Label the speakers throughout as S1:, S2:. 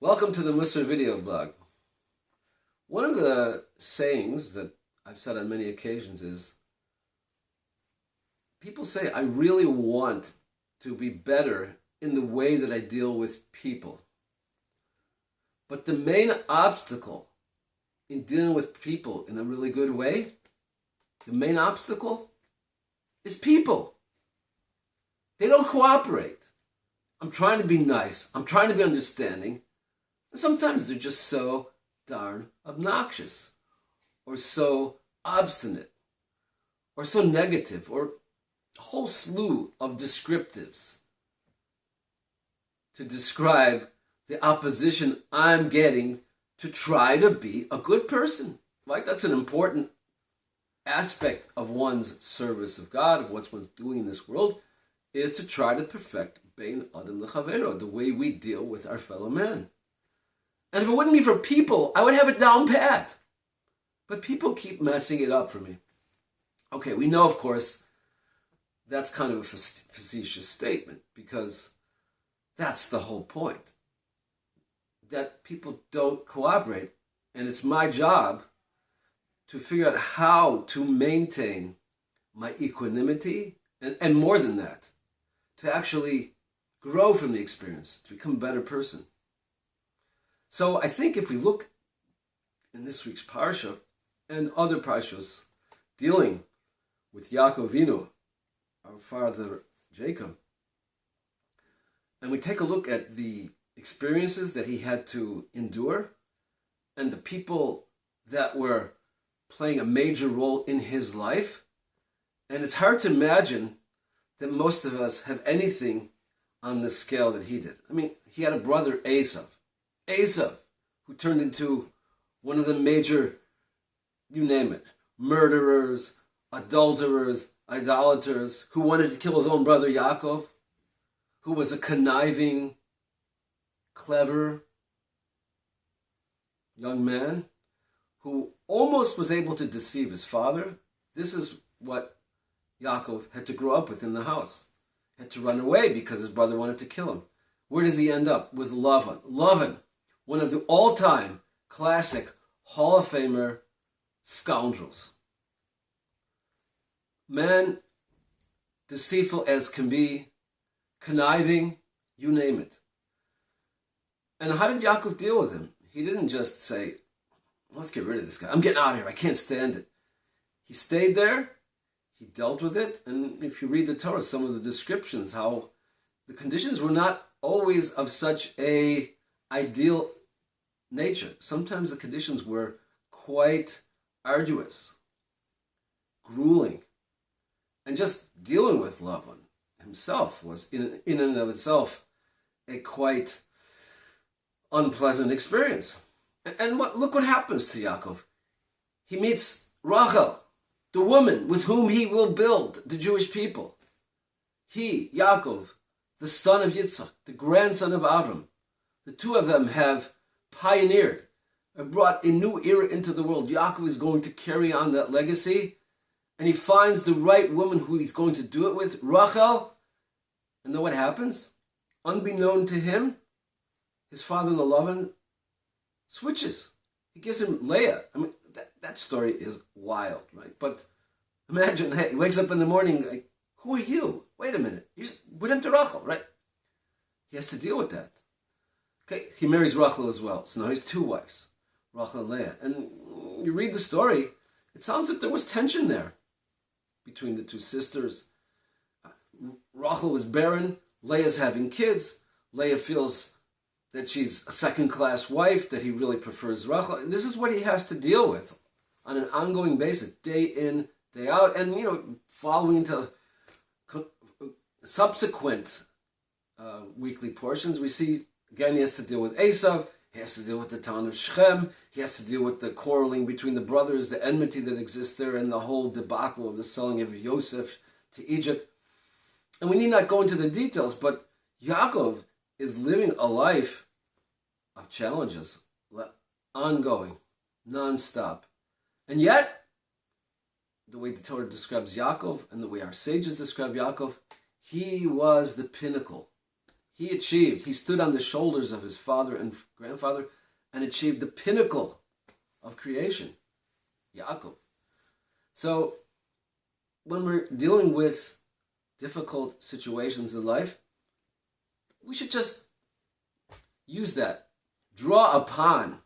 S1: Welcome to the Musar video blog. One of the sayings that I've said on many occasions is, people say, I really want to be better in the way that I deal with people. But the main obstacle in dealing with people in a really good way, the main obstacle is people. They don't cooperate. I'm trying to be nice. I'm trying to be understanding. And sometimes they're just so darn obnoxious, or so obstinate, or so negative, or a whole slew of descriptives to describe the opposition I'm getting to try to be a good person. Like, that's an important aspect of one's service of God, of what one's doing in this world, is to try to perfect Bein Adam L'Chavero, the way we deal with our fellow man. And if it wouldn't be for people, I would have it down pat. But people keep messing it up for me. Okay, we know, of course, that's kind of a facetious statement, because that's the whole point. That people don't cooperate, and it's my job to figure out how to maintain my equanimity, and more than that, to actually grow from the experience, to become a better person. So I think if we look in this week's parsha and other parshas dealing with Yaakov Avinu, our father Jacob, and we take a look at the experiences that he had to endure and the people that were playing a major role in his life, and it's hard to imagine that most of us have anything on the scale that he did. I mean, he had a brother, Esav, who turned into one of the major, you name it, murderers, adulterers, idolaters, who wanted to kill his own brother Yaakov, who was a conniving, clever young man, who almost was able to deceive his father. This is what Yaakov had to grow up with in the house. He had to run away because his brother wanted to kill him. Where does he end up? With Lavan, one of the all-time classic Hall of Famer scoundrels. Man, deceitful as can be, conniving, you name it. And how did Yaakov deal with him? He didn't just say, let's get rid of this guy. I'm getting out of here. I can't stand it. He stayed there. He dealt with it. And if you read the Torah, some of the descriptions, how the conditions were not always of such a ideal nature. Sometimes the conditions were quite arduous, grueling. And just dealing with Lavan himself was in and of itself a quite unpleasant experience. And look what happens to Yaakov. He meets Rachel, the woman with whom he will build the Jewish people. He, Yaakov, the son of Yitzchak, the grandson of Avram, the two of them have pioneered, have brought a new era into the world. Yaakov is going to carry on that legacy, and he finds the right woman who he's going to do it with, Rachel. And then what happens? Unbeknown to him, his father-in-law Lavan switches. He gives him Leah. I mean, that story is wild, right? But imagine, hey, he wakes up in the morning, like, who are you? Wait a minute. You went into Rachel, right? He has to deal with that. Okay, he marries Rachel as well. So now he has two wives, Rachel and Leah. And you read the story, it sounds like there was tension there between the two sisters. Rachel was barren. Leah's having kids. Leah feels that she's a second-class wife, that he really prefers Rachel. And this is what he has to deal with on an ongoing basis, day in, day out. And, following into subsequent weekly portions, we see, again, he has to deal with Esav. He has to deal with the town of Shechem. He has to deal with the quarreling between the brothers, the enmity that exists there, and the whole debacle of the selling of Yosef to Egypt. And we need not go into the details, but Yaakov is living a life of challenges, ongoing, non-stop. And yet, the way the Torah describes Yaakov and the way our sages describe Yaakov, he was the pinnacle. he stood on the shoulders of his father and grandfather and achieved the pinnacle of creation, Yaakov. So when we're dealing with difficult situations in life, we should just use that, draw upon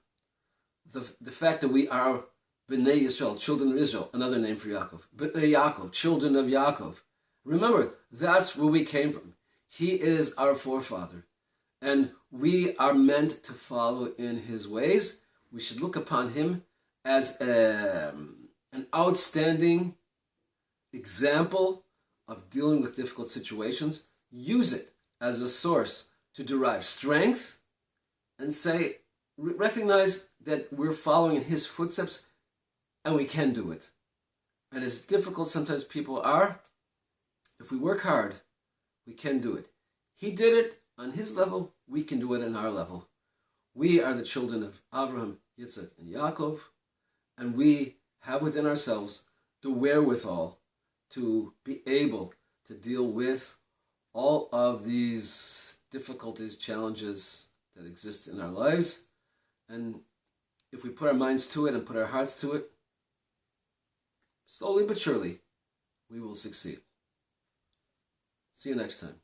S1: the fact that we are Bnei Yisrael, children of Israel, another name for Yaakov. Bnei Yaakov, children of Yaakov. Remember, that's where we came from. He is our forefather, and we are meant to follow in his ways. We should look upon him as an outstanding example of dealing with difficult situations. Use it as a source to derive strength and say, recognize that we're following in his footsteps and we can do it. And as difficult sometimes people are, if we work hard, we can do it. He did it on his level, we can do it on our level. We are the children of Avraham, Yitzhak, and Yaakov, and we have within ourselves the wherewithal to be able to deal with all of these difficulties, challenges that exist in our lives. And if we put our minds to it and put our hearts to it, slowly but surely, we will succeed. See you next time.